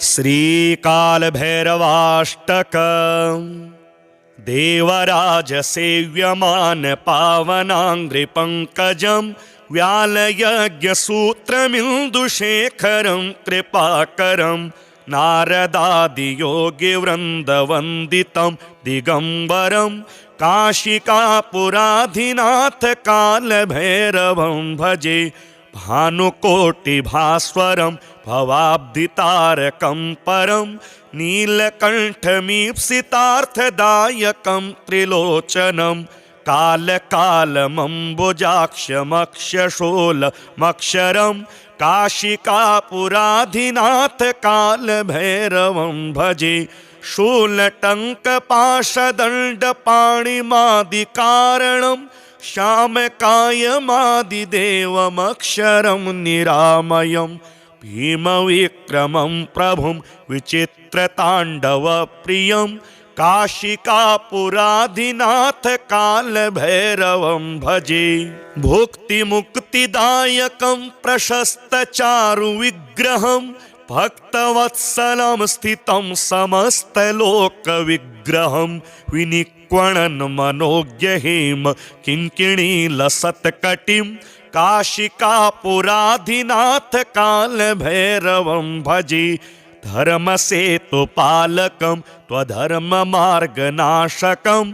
श्रीकालभैरवाष्टक देवराजसेव्यमान पावनाङ्घ्रिपङ्कजं व्यालयज्ञसूत्रमिन्दुशेखरं कृपाकरं नारदादियोगिवृन्दवन्दितं दिगम्बरं काशिकापुराधिनाथ कालभैरवं भजे। भानुकोटिभास्वरं भवाब्धितारकं परं नीलकण्ठमीप्सितार्थदायकं त्रिलोचनं कालकालमम्बुजाक्षमक्षशूलमक्षरं काशिकापुराधिनाथ कालभैरवं भजे। शूलटङ्कपाशदण्डपाणिमादिकारणं श्यामकायमादिदेवमक्षरं निरामयं भीमविक्रमं प्रभुं विचित्रताण्डवप्रियं काशिकापुराधिनाथ कालभैरवं भजे। भुक्तिमुक्तिदायकं प्रशस्तचारुविग्रहं भक्तवत्सलं स्थितं समस्तलोकविग्रहं विनिक्वणन् मनोज्ञहेम किङ्किणीलसत्कटिं काशिकापुराधिनाथ कालभैरवं भजे। धर्मसेतुपालकं त्वधर्ममार्गनाशकं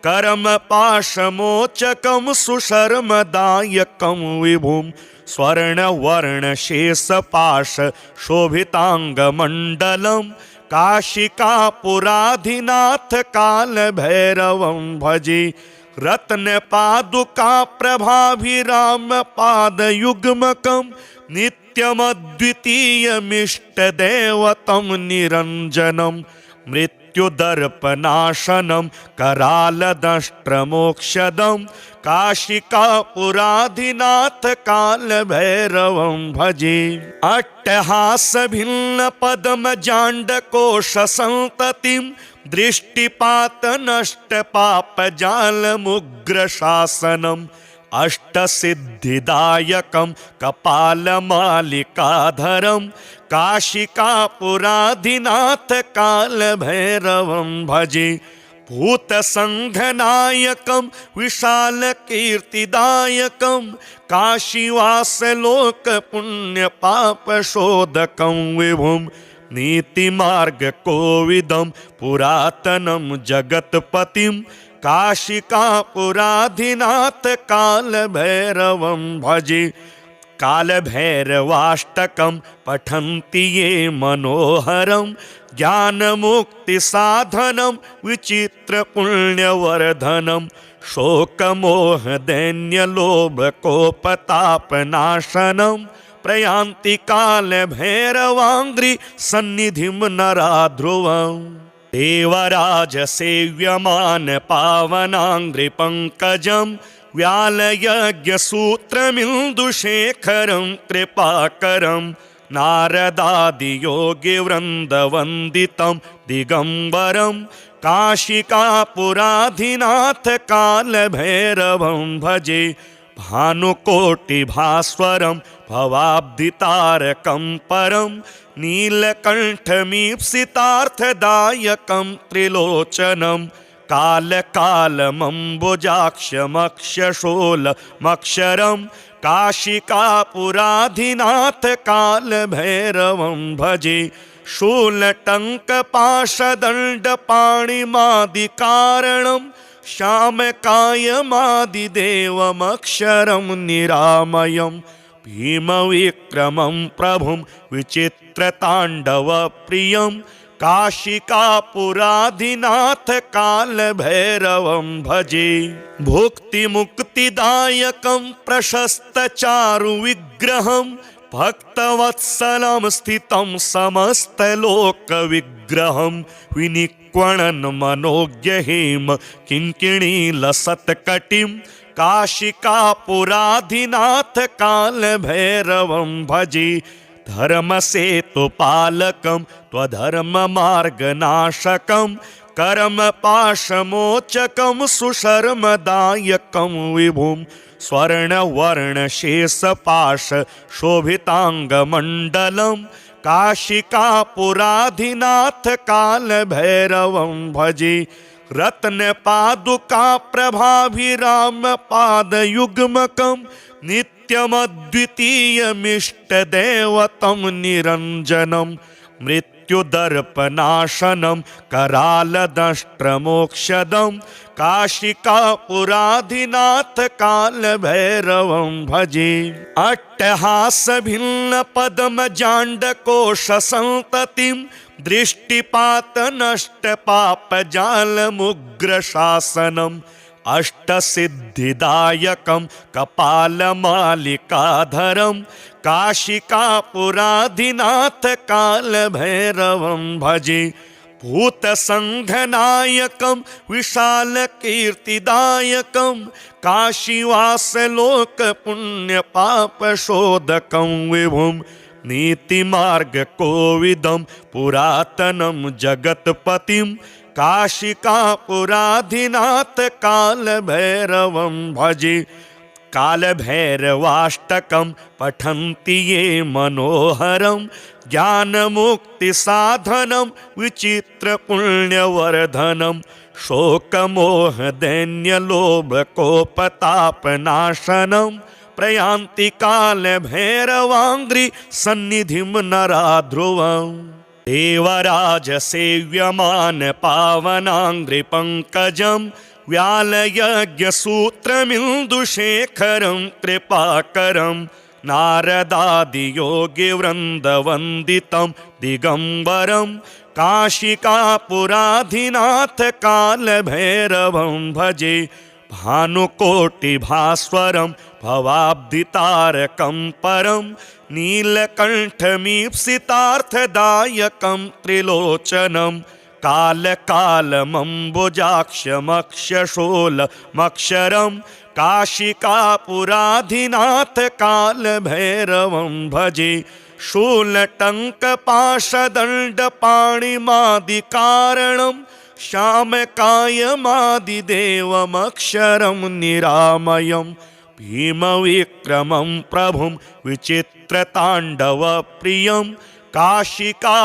कर्मपाशमोचकं सुशर्मदायकं विभुं स्वर्णवर्णशेषपाशशोभिताङ्गमण्डलं काशिकापुराधिनाथ कालभैरवं भजे। रत्नपादुकाप्रभाभिरामपादयुग्मकं नित्यमद्वितीयमिष्टदेवतं निरञ्जनं मृत्युदर्पनाशनं करालदंष्ट्रमोक्षदं काशिकापुराधिनाथ कालभैरवं भजे। अट्टहासभिन्नपद्मजाण्डकोशसन्ततिं दृष्टिपातनष्टपापजालमुग्रशासनम् अष्टसिद्धिदायकं कपालमालिकाधरं काशिकापुराधिनाथ कालभैरवं भजे। भूतसङ्घनायकं विशालकीर्तिदायकं काशीवासलोकपुण्यपापशोधकं विभुं नीतिमार्गकोविदं पुरातनं जगत्पतिं काशिकापुराधिनाथ कालभैरवं भजे। कालभैरवाष्टकं पठन्ति ये मनोहरं ज्ञानमुक्तिसाधनं विचित्रपुण्यवर्धनं शोकमोहदैन्यलोभकोपतापनाशनं प्रयान्ति कालभैरवाङ्घ्रि सन्निधिं नरा ध्रुवम्। देवराजसेव्यमान पावनाङ्घ्रिपङ्कजं व्यालयज्ञसूत्रमिन्दुशेखरं कृपाकरं नारदादियोगिवृन्दवन्दितं दिगम्बरं काशिकापुराधिनाथ कालभैरवं भजे। भानुकोटिभास्वरं भवाब्धितारकं परं नीलकण्ठमीप्सितार्थदायकं त्रिलोचनं कालकालमम्बुजाक्षमक्षशूलमक्षरं काशिकापुराधिनाथ कालभैरवं भजे। शूलटङ्कपाशदण्डपाणिमादिकारणं श्यामकायमादिदेवमक्षरं निरामयं भीमविक्रमं प्रभुं विचित्रताण्डवप्रियं काशिकापुराधिनाथ कालभैरवं भजे। भुक्तिमुक्तिदायकं प्रशस्तचारुविग्रहं भक्तवत्सलं स्थितं समस्तलोकविग्रहं विनिक्वणन् मनोज्ञहेम किङ्किणीलसत्कटिं काशिकापुराधिनाथ कालभैरवं भजे। धर्मसेतुपालकं त्वधर्ममार्गनाशकं कर्मपाशमोचकं सुशर्मदायकं विभुं स्वर्णवर्णशेषपाशशोभिताङ्गमण्डलं काशिकापुराधिनाथ कालभैरवं भजे रत्नपादुका प्रभाभिराम पादयुग्मकं नित्यमद्वितीयमिष्टदेवतं निरञ्जनं मृत्युदर्पनाशनं करालदंष्ट्रमोक्षदं काशिकापुराधिनाथ कालभैरवं भजे अट्टहासभिन्नपद्मजाण्डकोशसन्ततिं दृष्टिपातनष्टपापजालमुग्रशासनम् अष्टसिद्धिदायकं कपालमालिकाधरं काशिकापुराधिनाथ कालभैरवं भजे भूतसङ्घनायकं विशालकीर्तिदायकं काशीवासलोकपुण्यपापशोधकं विभुं नीतिमार्गकोविदं पुरातनं जगत्पतिं काशिकापुराधिनाथ कालभैरवं भजे कालभैरवाष्टकं पठन्ति ये मनोहरं ज्ञानमुक्तिसाधनं विचित्रपुण्यवर्धनं शोकमोहदैन्यलोभकोपतापनाशनं प्रयान्ति कालभैरवाङ्घ्रि सन्निधिं नरा ध्रुवम् देवराजसेव्यमान पावनाङ्घ्रिपङ्कजं व्यालयज्ञसूत्रमिन्दुशेखरं कृपाकरं नारदादियोगिवृन्दवन्दितं दिगम्बरं काशिकापुराधिनाथ कालभैरवं भजे भानुकोटिभास्वरं भवाब्धितारकं परं नीलकण्ठमीप्सितार्थदायकं त्रिलोचनं कालकालमम्बुजाक्षमक्षशोलमक्षरं काशिकापुराधिनाथ कालभैरवं भजे शूलटङ्कपाशदण्डपाणिमादिकारणं श्यामकायमादिदेवमक्षरं निरामयं भीमविक्रमं प्रभुं विचित्रताण्डवप्रियं काशिकापुराधिनाथ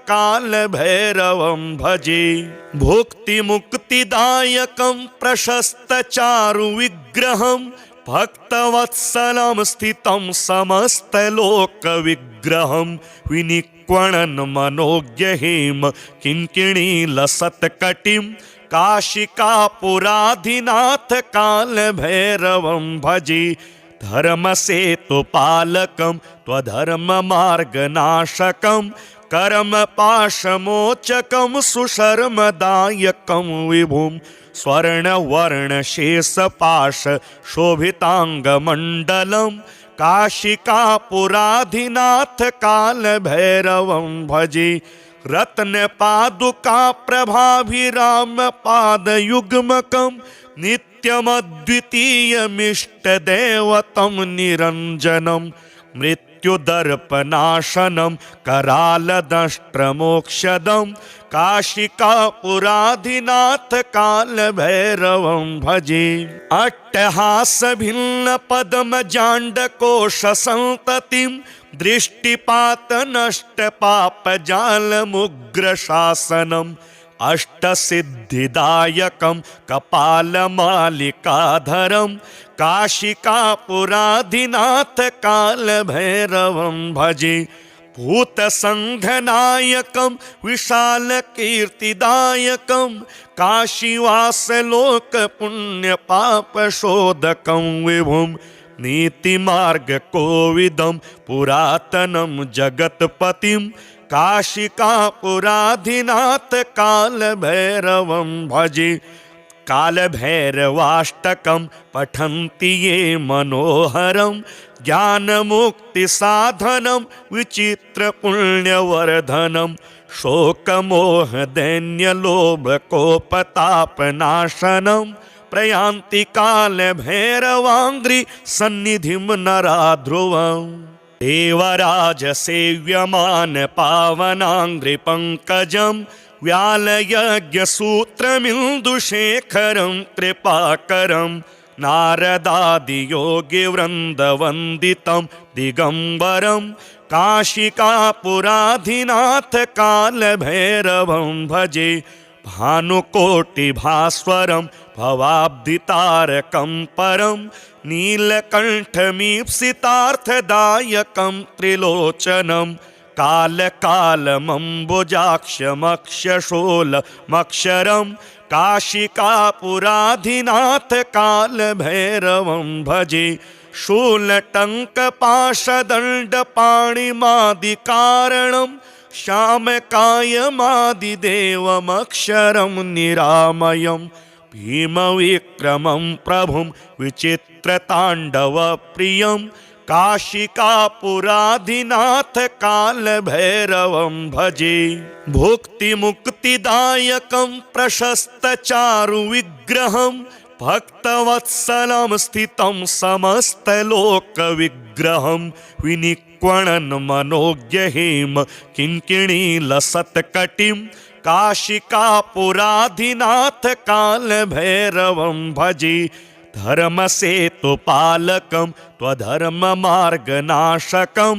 कालभैरवं भजे भुक्तिमुक्तिदायकं प्रशस्तचारुविग्रहं भक्तवत्सलं स्थितं समस्तलोकविग्रहं विनिक्वणन् मनोज्ञहेम किङ्किणीलसत्कटिं काशिकापुराधिनाथ कालभैरवं भजे धर्मसेतुपालकं त्वधर्ममार्गनाशकं कर्मपाशमोचकं सुशर्मदायकं विभुं स्वर्णवर्णशेषपाशशोभिताङ्गमण्डलं काशिकापुराधिनाथ कालभैरवं भजे रत्नपादुका प्रभाभिराम पादयुग्मकं नित्यमद्वितीयमिष्टदेवतं निरञ्जनं मृत्युदर्पनाशनं करालदंष्ट्रमोक्षदं काशिकापुराधिनाथ कालभैरवं भजे अट्टहासभिन्नपद्मजाण्डकोशसन्ततिं दृष्टिपातनष्टपापजालमुग्रशासनम् अष्टसिद्धिदायकं कपालमालिकाधरं काशिकापुराधिनाथ कालभैरवं भजे भूतसङ्घनायकं विशालकीर्तिदायकं काशीवासलोकपुण्यपापशोधकं विभुं नीतिमार्गकोविदं पुरातनं जगत्पतिं काशिकापुराधिनाथ कालभैरवं भजे कालभैरवाष्टकं पठन्ति ये मनोहरं ज्ञानमुक्तिसाधनं विचित्रपुण्यवर्धनं शोकमोहदैन्यलोभकोपतापनाशनं प्रयान्ति कालभैरवाङ्घ्रि सन्निधिं नरा ध्रुवम् देवराजसेव्यमान पावनाङ्घ्रिपङ्कजं व्यालयज्ञसूत्रमिन्दुशेखरं कृपाकरं नारदादियोगिवृन्दवन्दितं दिगम्बरं काशिकापुराधिनाथ कालभैरवं भजे भानुकोटिभास्वरं भवाब्धितारकं परं नीलकण्ठमीप्सितार्थदायकं त्रिलोचनं कालकालमम्बुजाक्षमक्षशूलमक्षरं काशिकापुराधिनाथ कालभैरवं भजे शूलटङ्कपाशदण्डपाणिमादिकारणं श्यामकायमादिदेवमक्षरं निरामयं भीमविक्रमं प्रभुं विचित्रताण्डवप्रियं काशिकापुराधिनाथ कालभैरवं भजे भुक्तिमुक्तिदायकं प्रशस्तचारुविग्रहं भक्तवत्सलं स्थितं समस्तलोकविग्रहं विनिक्वणन् मनोज्ञहेम किङ्किणीलसत्कटिं काशिकापुराधिनाथ कालभैरवं भजे धर्मसेतुपालकं त्वधर्ममार्गनाशकं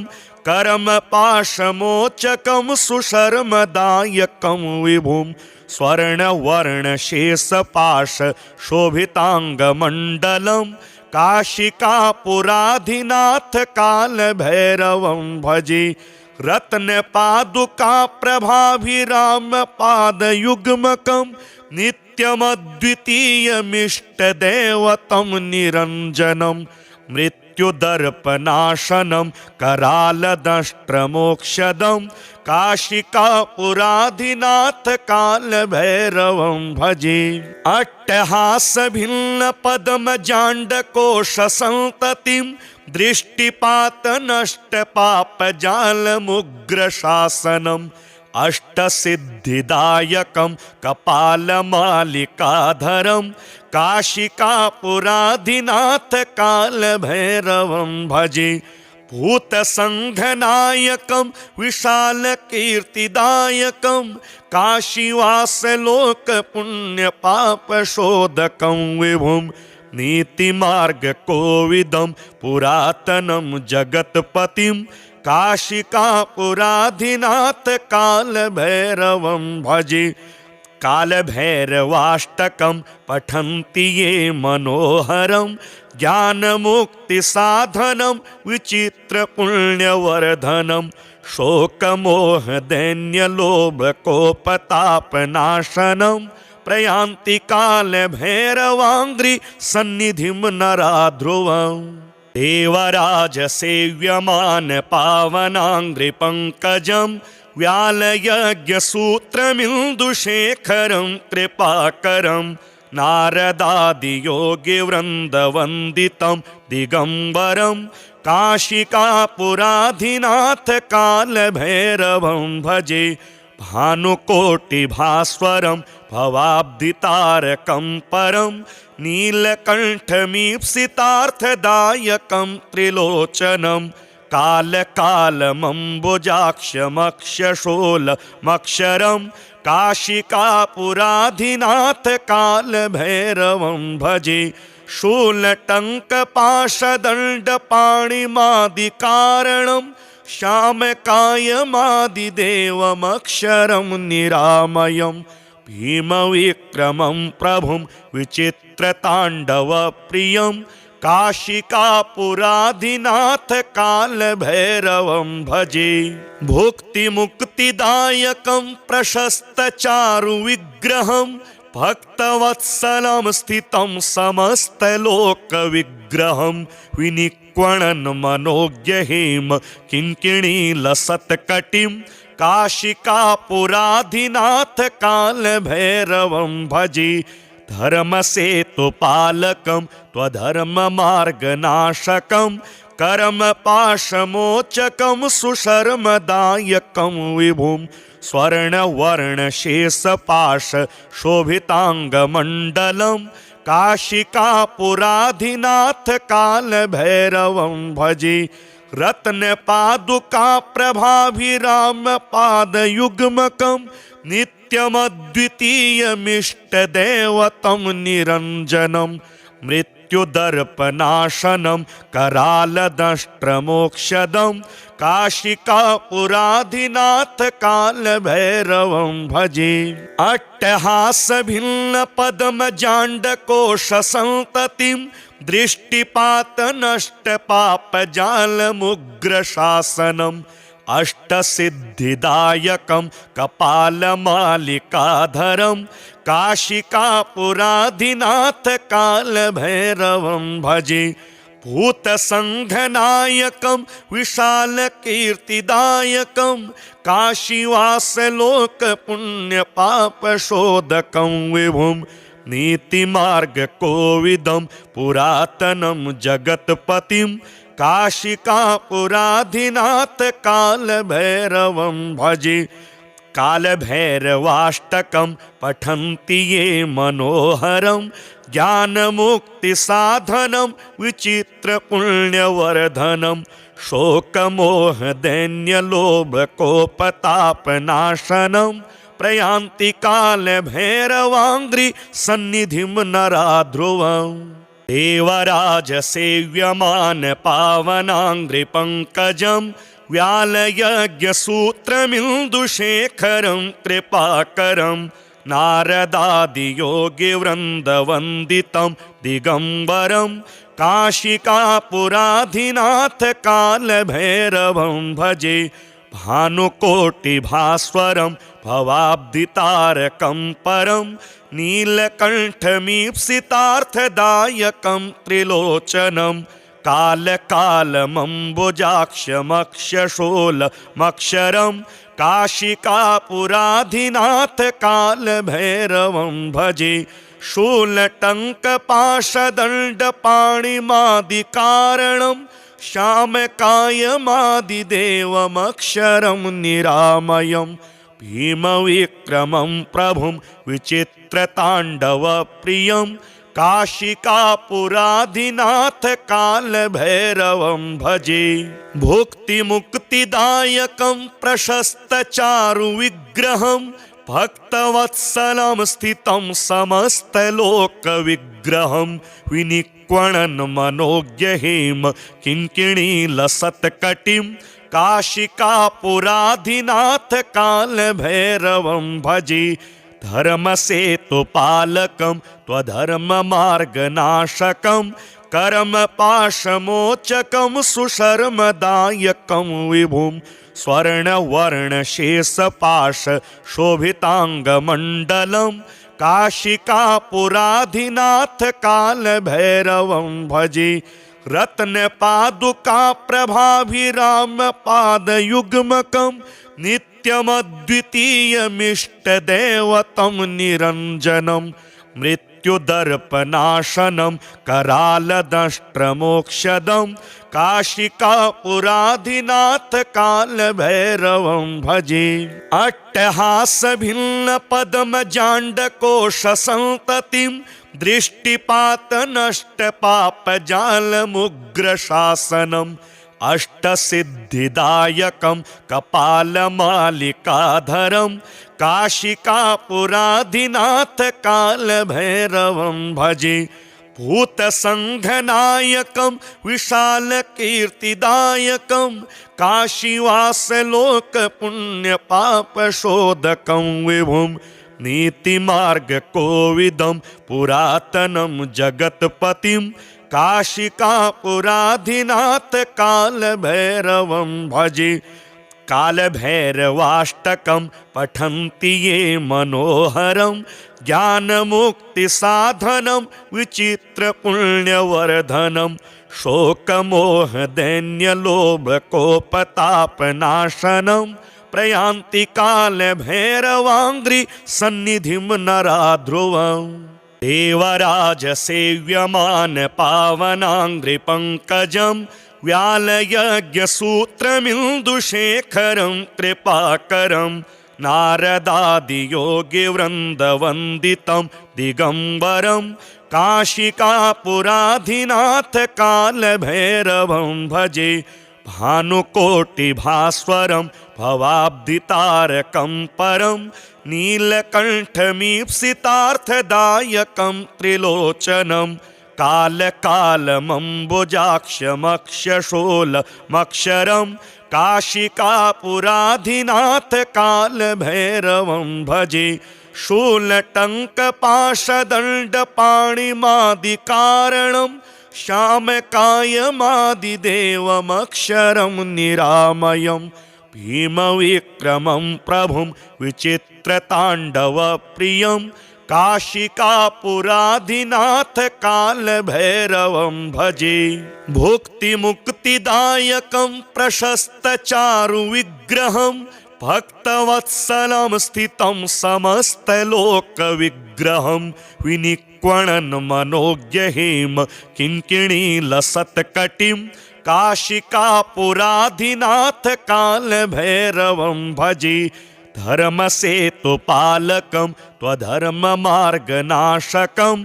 कर्मपाशमोचकं सुशर्मदायकं विभुं स्वर्णवर्णशेषपाश शोभिताङ्गमण्डलं काशिकापुराधिनाथ कालभैरवं भजे रत्नपादुकाप्रभाभिरामपादयुग्मकं नित्यमद्वितीयमिष्टदेवतं निरञ्जनं मृत्युदर्पनाशनं करालदंष्ट्रमोक्षदं काशिकापुराधिनाथ कालभैरवं भजे अट्टहासभिन्नपद्मजाण्डकोशसन्ततिं दृष्टिपातनष्टपापजालमुग्रशासनम् अष्टसिद्धिदायकं कपालमालिकाधरं काशिकापुराधिनाथ कालभैरवं भजे भूतसङ्घनायकं विशालकीर्तिदायकं काशीवासलोकपुण्यपापशोधकं विभुं नीतिमार्गकोविदं पुरातनं जगत्पतिं काशिकापुराधिनाथ कालभैरवं भजे कालभैरवाष्टकं पठन्ति ये मनोहरं ज्ञानमुक्तिसाधनं विचित्रपुण्यवर्धनं शोकमोहदैन्यलोभकोपतापनाशनं प्रयान्ति कालभैरवाङ्घ्रि सन्निधिं नरा ध्रुवम् देवराजसेव्यमान पावनाङ्घ्रिपङ्कजं व्यालयज्ञसूत्रमिन्दुशेखरं कृपाकरं नारदादियोगिवृन्दवन्दितं दिगम्बरं काशिकापुराधिनाथ कालभैरवं भजे भानुकोटिभास्वरं भवाब्धितारकं परं नीलकण्ठमीप्सितार्थदायकं त्रिलोचनं कालकालमम्बुजाक्षमक्षशूलमक्षरं काशिकापुराधिनाथ कालभैरवं भजे शूलटङ्कपाशदण्डपाणिमादिकारणं श्यामकायमादिदेवमक्षरं निरामयं भीमविक्रमं प्रभुं विचित्रताण्डवप्रियं काशिकापुराधिनाथ कालभैरवं भजे भुक्तिमुक्तिदायकं प्रशस्तचारुविग्रहं भक्तवत्सलं स्थितं समस्तलोकविग्रहं विनिक्वणन् मनोज्ञहेम किङ्किणीलसत्कटिं काशिकापुराधिनाथ कालभैरवं भजे धर्मसेतुपालकं त्वधर्ममार्गनाशकं कर्मपाशमोचकं सुशर्मदायकं विभुं स्वर्णवर्णशेषपाश शोभिताङ्गमण्डलं काशिकापुराधिनाथ कालभैरवं भजे रत्नपादुकाप्रभाभिरामपादयुग्मकं नित्यमद्वितीयमिष्टदेवतं निरञ्जनं मृत्युदर्पनाशनं करालदंष्ट्रमोक्षदं काशिकापुराधिनाथ कालभैरवं भजे। अट्टहासभिन्नपद्मजाण्डकोशसन्ततिं दृष्टिपातनष्टपापजालमुग्रशासनम् अष्टसिद्धिदायकं कपालमालिकाधरं काशिकापुराधिनाथ कालभैरवं भजे। भूतसङ्घनायकं विशालकीर्तिदायकं काशीवासलोकपुण्यपापशोधकं विभुं नीतिमार्गकोविदं पुरातनं जगत्पतिं काशिकापुराधिनाथ कालभैरवं भजे। कालभैरवाष्टकं पठन्ति ये मनोहरं ज्ञानमुक्तिसाधनं विचित्रपुण्यवर्धनं शोकमोहदैन्यलोभकोपतापनाशनं प्रयान्ति कालभैरवाङ्घ्रि सन्निधिं नराध्रुवम्। देवराजसेव्यमान पावनाङ्घ्रिपङ्कजं व्यालयज्ञसूत्रमिन्दुशेखरं कृपाकरं नारदादियोगिवृन्दवन्दितं दिगम्बरं काशिकापुराधिनाथ कालभैरवं भजे। भानुकोटिभास्वरं भवाब्धितारकं परं नीलकण्ठमीप्सितार्थदायकं त्रिलोचनं कालकालमम्बुजाक्षमक्षशोलमक्षरं काशिकापुराधिनाथ कालभैरवं भजे। शूलटङ्कपाशदण्डपाणिमादिकारणं श्यामकायमादिदेवमक्षरं निरामयं भीमविक्रमं प्रभुं विचित्रताण्डवप्रियं काशिकापुराधिनाथ कालभैरवं भजे। भुक्तिमुक्तिदायकं प्रशस्तचारुविग्रहं भक्तवत्सलं स्थितं समस्तलोकविग्रहं विनिक्वणन् मनोज्ञहेम किङ्किणीलसत्कटिं काशिकापुराधिनाथ कालभैरवं भजे। धर्मसेतुपालकं त्वधर्ममार्गनाशकं कर्मपाशमोचकं सुशर्मदायकं विभुं स्वर्णवर्णशेषपाशशोभिताङ्गमण्डलं काशिकापुराधिनाथ कालभैरवं भजे। रत्नपादुकाप्रभाभिरामपादयुग्मकं नित्यमद्वितीयमिष्टदेवतं निरञ्जनं मृत्युदर्पनाशनं करालदंष्ट्रमोक्षदं काशिकापुराधिनाथ कालभैरवं भजे। अट्टहासभिन्नपद्मजाण्डकोशसन्ततिं दृष्टिपातनष्टपापजालमुग्रशासनम् अष्टसिद्धिदायकं कपालमालिकाधरं काशिकापुराधिनाथ कालभैरवं भजे। भूतसङ्घनायकं विशालकीर्तिदायकं काशीवासलोकपुण्यपापशोधकं विभुं नीतिमार्गकोविदं पुरातनं जगत्पतिं काशिकापुराधिनाथ कालभैरवं भजे। कालभैरवाष्टकं पठन्ति ये मनोहरं ज्ञानमुक्तिसाधनं विचित्रपुण्यवर्धनं शोकमोहदैन्यलोभकोपतापनाशनं प्रयान्ति कालभैरवाङ्घ्रि सन्निधिं नराध्रुवम्। देवराजसेव्यमान पावनाङ्घ्रिपङ्कजं व्यालयज्ञसूत्रमिन्दुशेखरं कृपाकरं नारदादियोगिवृन्दवन्दितं दिगम्बरं काशिकापुराधिनाथ कालभैरवं भजे। भानुकोटिभास्वरं भवाब्धितारकं परं नीलकण्ठमीप्सितार्थदायकं त्रिलोचनं कालकालमम्बुजाक्षमक्षशूलमक्षरं काशिकापुराधिनाथ कालभैरवं भजे शूलटङ्कपाशदण्डपाणिमादिकारणं श्यामकायमादिदेवमक्षरं निरामयं भीमविक्रमं प्रभुं विचित्रताण्डवप्रियं काशिकापुराधिनाथ कालभैरवं भजे भुक्तिमुक्तिदायकं प्रशस्तचारुविग्रहं भक्तवत्सलं स्थितं समस्तलोकविग्रहं विनिक्वणन् मनोज्ञहेम किङ्किणीलसत्कटिं काशिकापुराधिनाथ कालभैरवं भजे धर्मसेतुपालकं त्वधर्ममार्गनाशकं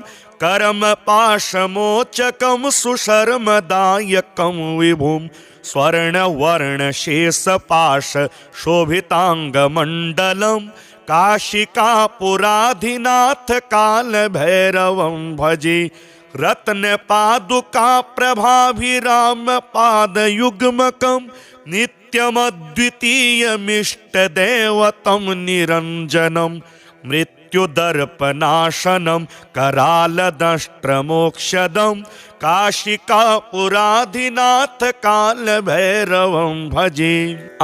कर्मपाशमोचकं सुशर्मदायकं विभुं स्वर्णवर्णशेषपाशशोभिताङ्गमण्डलं काशिकापुराधिनाथ कालभैरवं भजे रत्नपादुकाप्रभाभिरामपादयुग्मकं नित्यमद्वितीयमिष्टदेवतं निरञ्जनं मृत्युदर्पनाशनं करालदंष्ट्रमोक्षदं काशिकापुराधिनाथ कालभैरवं भजे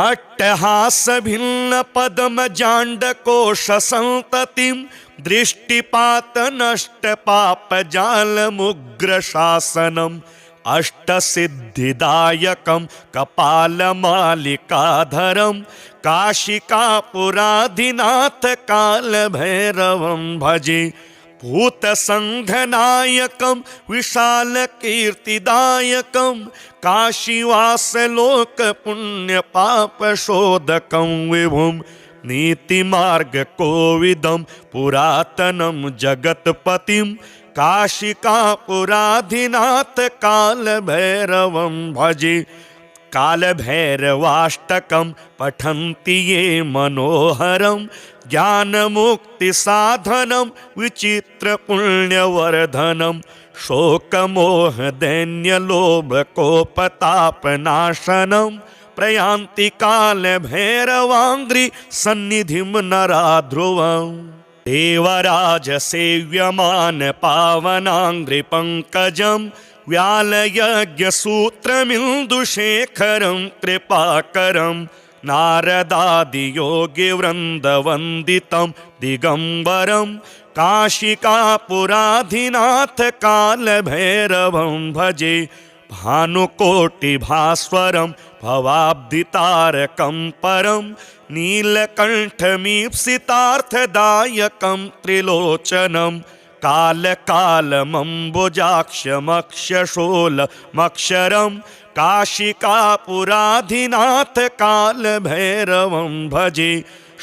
अट्टहासभिन्नपद्मजाण्डकोशसन्ततिं दृष्टिपातनष्टपापजालमुग्रशासनम् अष्टसिद्धिदायकं कपालमालिकाधरं काशिकापुराधिनाथ कालभैरवं भजे भूतसङ्घनायकं विशालकीर्तिदायकं काशीवासलोकपुण्यपापशोधकं विभुं नीतिमार्गकोविदं पुरातनं जगत्पतिं काशिकापुराधिनाथ कालभैरवं भजे कालभैरवाष्टकं पठन्ति ये मनोहरं ज्ञानमुक्तिसाधनं विचित्रपुण्यवर्धनं शोकमोहदैन्यलोभकोपतापनाशनं प्रयान्ति कालभैरवाङ्घ्रि सन्निधिं नरा ध्रुवम् देवराजसेव्यमान पावनाङ्घ्रिपङ्कजं व्यालयज्ञसूत्रमिन्दुशेखरं कृपाकरं नारदादियोगिवृन्दवन्दितं दिगम्बरं काशिकापुराधिनाथ कालभैरवं भजे भानुकोटिभास्वरं भवाब्धितारकं परं नीलकण्ठमीप्सितार्थदायकं त्रिलोचनं कालकालमम्बुजाक्षमक्षशूलमक्षरं काशिकापुराधिनाथ कालभैरवं भजे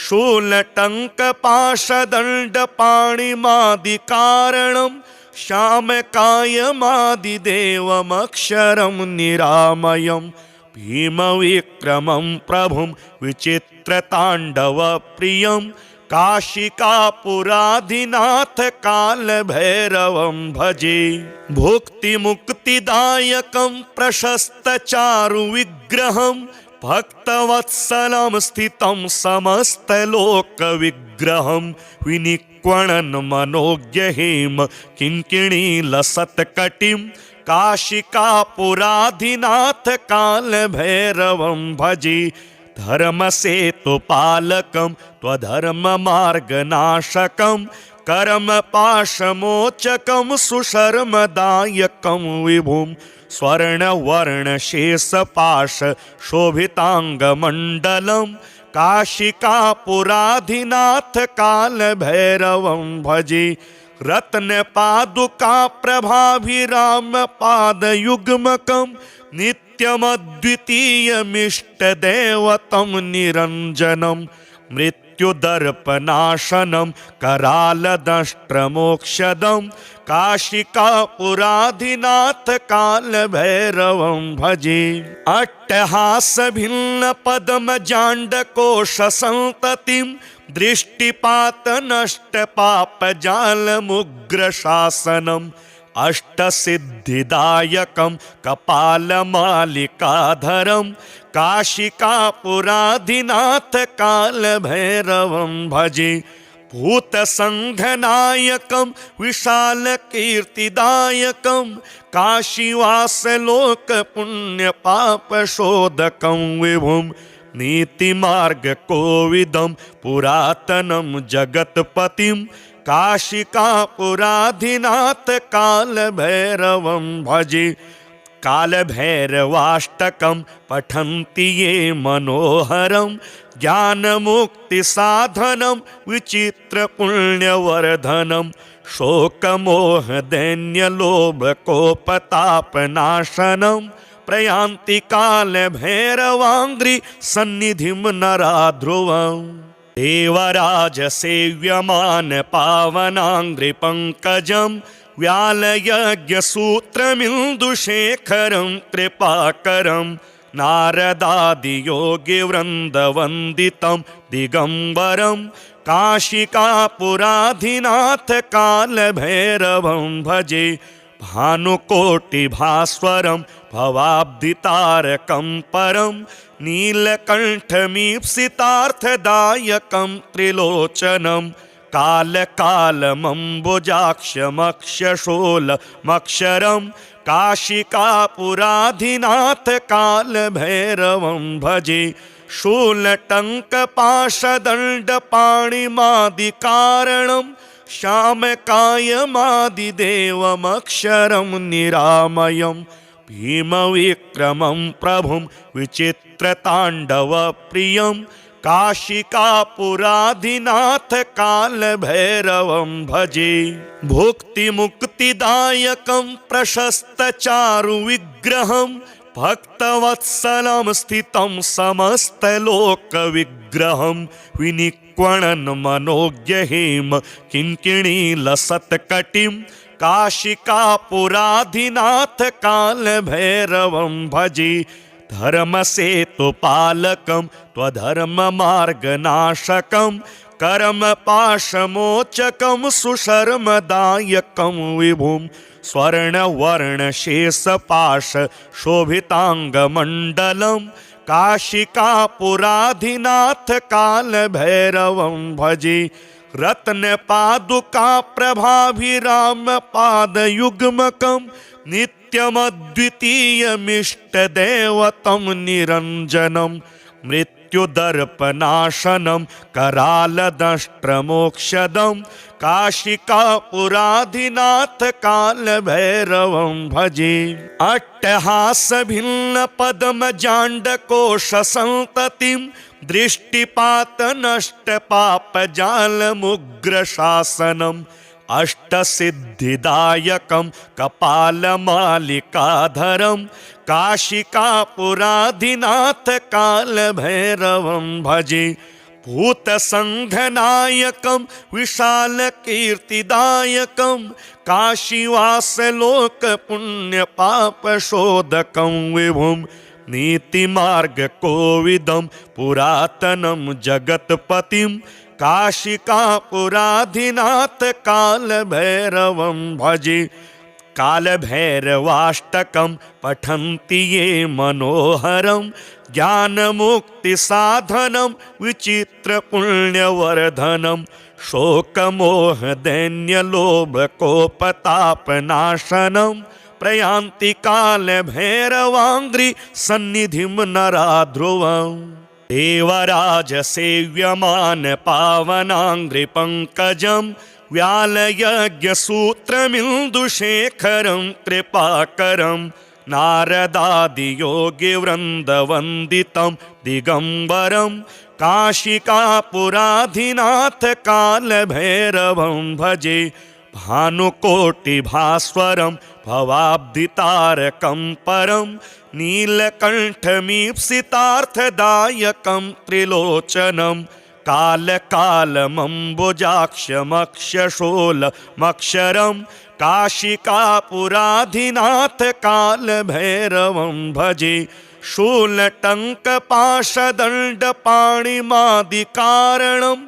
शूलटङ्कपाशदण्डपाणिमादिकारणं श्यामकायमादिदेवमक्षरं निरामयं भीमविक्रमं प्रभुं विचित्रताण्डवप्रियं काशिकापुराधिनाथ कालभैरवं भजे भुक्तिमुक्तिदायकं प्रशस्तचारुविग्रहं भक्तवत्सलं स्थितं समस्तलोकविग्रहं विनिक्वणन् मनोज्ञहेम किङ्किणीलसत्कटिं काशिकापुराधिनाथ कालभैरवं भजे धर्मसेतुपालकं त्वधर्ममार्गनाशकं कर्मपाशमोचकं सुशर्मदायकं विभुं स्वर्णवर्णशेषपाशशोभिताङ्गमण्डलं काशिकापुराधिनाथ कालभैरवं भजे रत्नपादुकाप्रभाभिरामपादयुग्मकं नित्यमद्वितीयमिष्टदेवतं निरञ्जनं मृत्युदर्पनाशनं करालदंष्ट्रमोक्षदं काशिकापुराधिनाथ कालभैरवं भजे अट्टहासभिन्नपद्मजाण्डकोशसन्ततिं दृष्टिपातनष्टपापजालमुग्रशासनं अष्टसिद्धिदायकं कपालमालिकाधरं काशिकापुराधिनाथ कालभैरवं भजे। भूतसङ्घनायकं विशालकीर्तिदायकं काशीवासलोकपुण्यपापशोधकं विभुं नीतिमार्गकोविदं पुरातनं जगत्पतिं काशिकापुराधिनाथ कालभैरवं भजे। कालभैरवाष्टकं पठन्ति ये मनोहरं ज्ञानमुक्तिसाधनं विचित्रपुण्यवर्धनं शोकमोहदैन्यलोभकोपतापनाशनं प्रयान्ति कालभैरवाङ्घ्रि सन्निधिं नराध्रुवम्। देवराजसेव्यमान पावनाङ्घ्रिपङ्कजं व्यालयज्ञसूत्रमिन्दुशेखरं कृपाकरं नारदादियोगिवृन्दवन्दितं दिगम्बरं काशिकापुराधिनाथ कालभैरवं भजे। भानुकोटिभास्वरं भवाब्धितारकं परं नीलकण्ठमीप्सितार्थदायकं त्रिलोचनं कालकालमम्बुजाक्षमक्षशोलमक्षरं काशिकापुराधिनाथ कालभैरवं भजे। शूलटङ्कपाशदण्डपाणिमादिकारणं श्यामकायमादिदेवमक्षरं निरामयं भीमविक्रमं प्रभुं विचित्रताण्डवप्रियं काशिकापुराधिनाथ कालभैरवं भजे। भुक्तिमुक्तिदायकं प्रशस्तचारुविग्रहं भक्तवत्सलं स्थितं समस्तलोकविग्रहं विनिक्वणन् मनोज्ञहेम किङ्किणीलसत्कटिं काशिकापुराधिनाथ कालभैरवं भजे। धर्मसेतुपालकं त्वधर्ममार्गनाशकं कर्मपाशमोचकं सुशर्मदायकं विभुं स्वर्णवर्णशेषपाशशोभिताङ्गमण्डलं काशिकापुराधिनाथ कालभैरवं भजे। रत्नपादुकाप्रभाभिरामपादयुग्मकं नित्यमद्वितीयमिष्टदेवतं निरञ्जनं मृत्युदर्पनाशनं करालदष्ट्रमोक्षदं काशिकापुराधिनाथ कालभैरवं भजे। अट्टहासभिन्नपद्मजाण्डकोशसन्ततिं दृष्टिपातनष्टपापजालमुग्रशासनम् अष्टसिद्धिदायकं कपालमालिकाधरं काशिकापुराधिनाथ कालभैरवं भजे। भूतसङ्घनायकं विशालकीर्तिदायकं काशीवासलोकपुण्यपापशोधकं विभुं नीतिमार्गकोविदं पुरातनं जगत्पतिं काशिकापुराधिनाथ कालभैरवं भजे। कालभैरवाष्टकं पठन्ति ये मनोहरं ज्ञानमुक्तिसाधनं विचित्रपुण्यवर्धनं शोकमोहदैन्यलोभकोपतापनाशनं प्रयान्ति कालभैरवाङ्घ्रि सन्निधिं नराध्रुवम्। देवराजसेव्यमान पावनाङ्घ्रिपङ्कजं व्यालयज्ञसूत्रमिन्दुशेखरं कृपाकरं नारदादियोगिवृन्दवन्दितं दिगम्बरं काशिकापुराधिनाथ कालभैरवं भजे। भानुकोटिभास्वरं भवाब्धितारकं परं नीलकण्ठमीप्सितार्थदायकं त्रिलोचनं कालकालमम्बुजाक्षमक्षशोलमक्षरं काशिकापुराधिनाथ कालभैरवं भजे। शूलटङ्कपाशदण्डपाणिमादिकारणं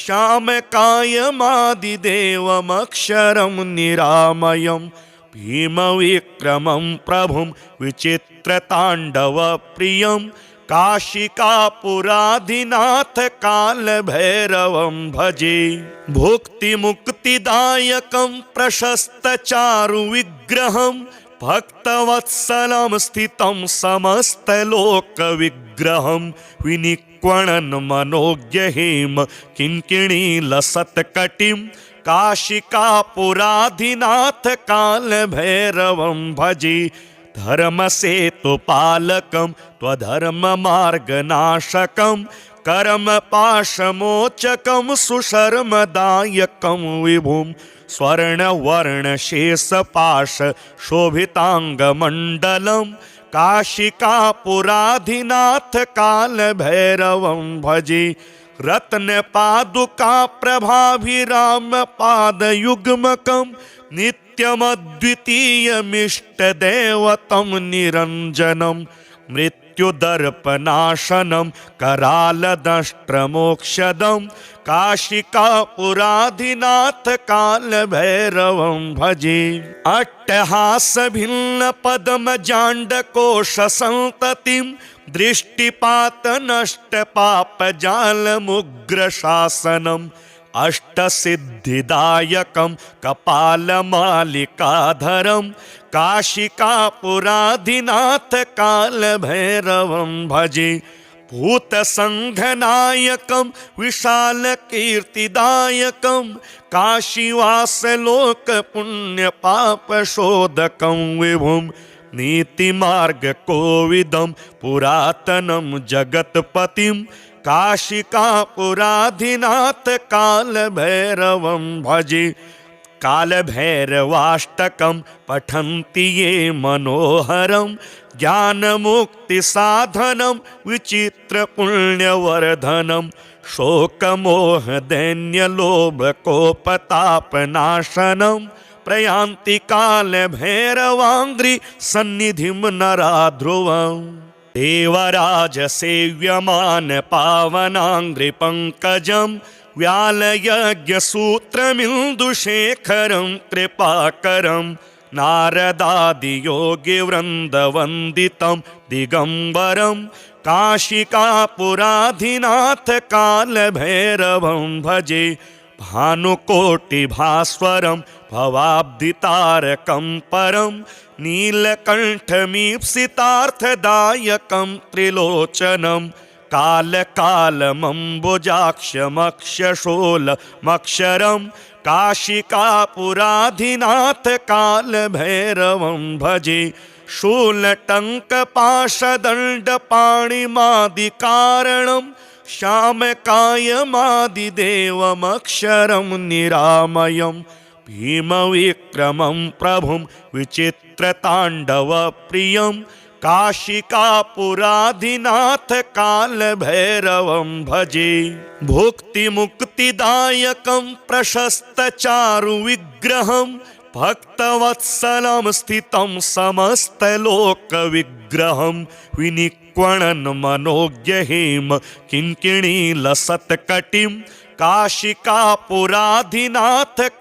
श्यामकायमादिदेवमक्षरं निरामयं भीमविक्रमं प्रभुं विचित्रताण्डवप्रियं काशिकापुराधिनाथ कालभैरवं भजे। भुक्तिमुक्तिदायकं प्रशस्तचारुविग्रहं भक्तवत्सलं स्थितं समस्तलोकविग्रहं विनिक्वणन् मनोज्ञहेम किङ्किणीलसत्कटिं काशिकापुराधिनाथ कालभैरवं भजे। धर्मसेतुपालकं त्वधर्ममार्गनाशकं कर्मपाशमोचकं सुशर्मदायकं विभुं स्वर्णवर्णशेषपाश शोभिताङ्गमण्डलं काशिकापुराधिनाथ कालभैरवं भजे। रत्नपादुकाप्रभाभिरामपादयुग्मकं नित्यमद्वितीयमिष्टदेवतं निरञ्जनं मृत्युदर्पनाशनं करालदंष्ट्रमोक्षदं काशिकापुराधिनाथ कालभैरवं भजे। अट्टहासभिन्नपद्मजाण्डकोशसन्ततिं दृष्टिपातनष्टपापजालमुग्रशासनम् अष्टसिद्धिदायकं कपालमालिकाधरं काशिकापुराधिनाथ कालभैरवं भजे। भूतसङ्घनायकं विशालकीर्तिदायकं काशीवासलोकपुण्यपापशोधकं विभुं नीतिमार्गकोविदं पुरातनं जगत्पतिं काशिकापुराधिनाथ कालभैरवं भजे। कालभैरवाष्टकं पठन्ति ये मनोहरं ज्ञानमुक्तिसाधनं विचित्रपुण्यवर्धनं शोकमोहदैन्यलोभकोपतापनाशनं प्रयान्ति कालभैरवाङ्घ्रि सन्निधिं नरा ध्रुवम्। देवराजसेव्यमान पावनाङ्घ्रिपङ्कजं व्यालयज्ञसूत्रमिन्दुशेखरं कृपाकरं नारदादियोगिवृन्दवन्दितं दिगम्बरं काशिकापुराधिनाथ कालभैरवं भजे। भानुकोटिभास्वरं भवाब्धितारकं परं नीलकण्ठमीप्सितार्थदायकं त्रिलोचनं कालकालमम्बुजाक्षमक्षशोलमक्षरं काशिकापुराधिनाथ कालभैरवं भजे। शूलटङ्कपाशदण्डपाणिमादिकारणं श्यामकायमादिदेवमक्षरं निरामयं भीमविक्रमं प्रभुं विचित्रताण्डवप्रियं काशिकापुराधिनाथ कालभैरवं भजे। भुक्तिमुक्तिदायकं प्रशस्तचारुविग्रहं भक्तवत्सलं स्थितं समस्तलोकविग्रहं विनिक्वणन् मनोज्ञहेम किङ्किणीलसत्कटिं काशिकापुराधिनाथ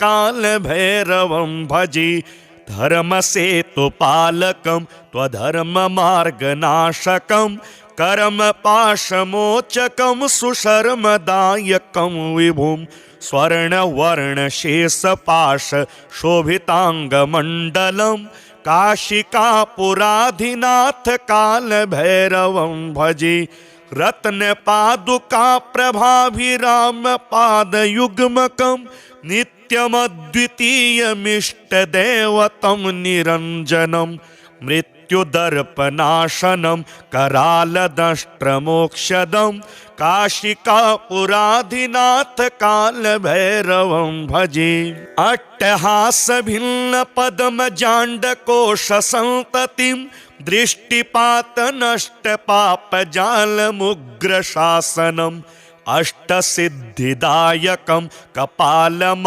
कालभैरवं भजे। धर्मसेतुपालकं त्वधर्ममार्गनाशकं कर्मपाशमोचकं सुशर्मदायकं विभुं स्वर्णवर्णशेषपाश शोभिताङ्गमण्डलं काशिकापुराधिनाथ कालभैरवं भजे। रत्नपादुकाप्रभाभिरामपादयुग्मकं नित्यमद्वितीयमिष्टदेवतं निरञ्जनं मृत्युदर्पनाशनं करालदंष्ट्रमोक्षदं काशिकापुराधिनाथ कालभैरवं भजे। अट्टहासभिन्नपद्मजाण्डकोशसन्ततिं दृष्टिपातनष्टपापजालमुग्रशासनम् अष्टसिद्धिदायकं कपालमालिकाधरं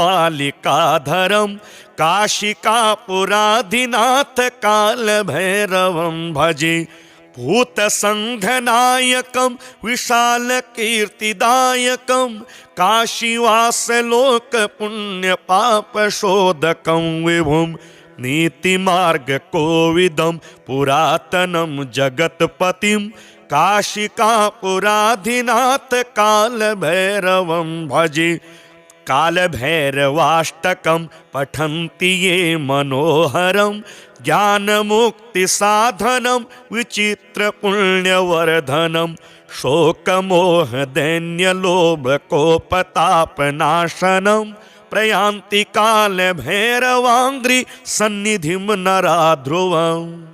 काशिकापुराधिनाथ कालभैरवं भजे। भूतसङ्घनायकं विशालकीर्तिदायकं काशीवासलोकपुण्यपापशोधकं विभुं नीतिमार्गकोविदं पुरातनं जगत्पतिं काशिकापुराधिनाथ कालभैरवं भजे। कालभैरवाष्टकं पठन्ति ये मनोहरं ज्ञानमुक्तिसाधनं विचित्रपुण्यवर्धनं शोकमोहदैन्यलोभकोपतापनाशनं प्रयान्ति कालभैरवाङ्घ्रि सन्निधिं नरा ध्रुवम्।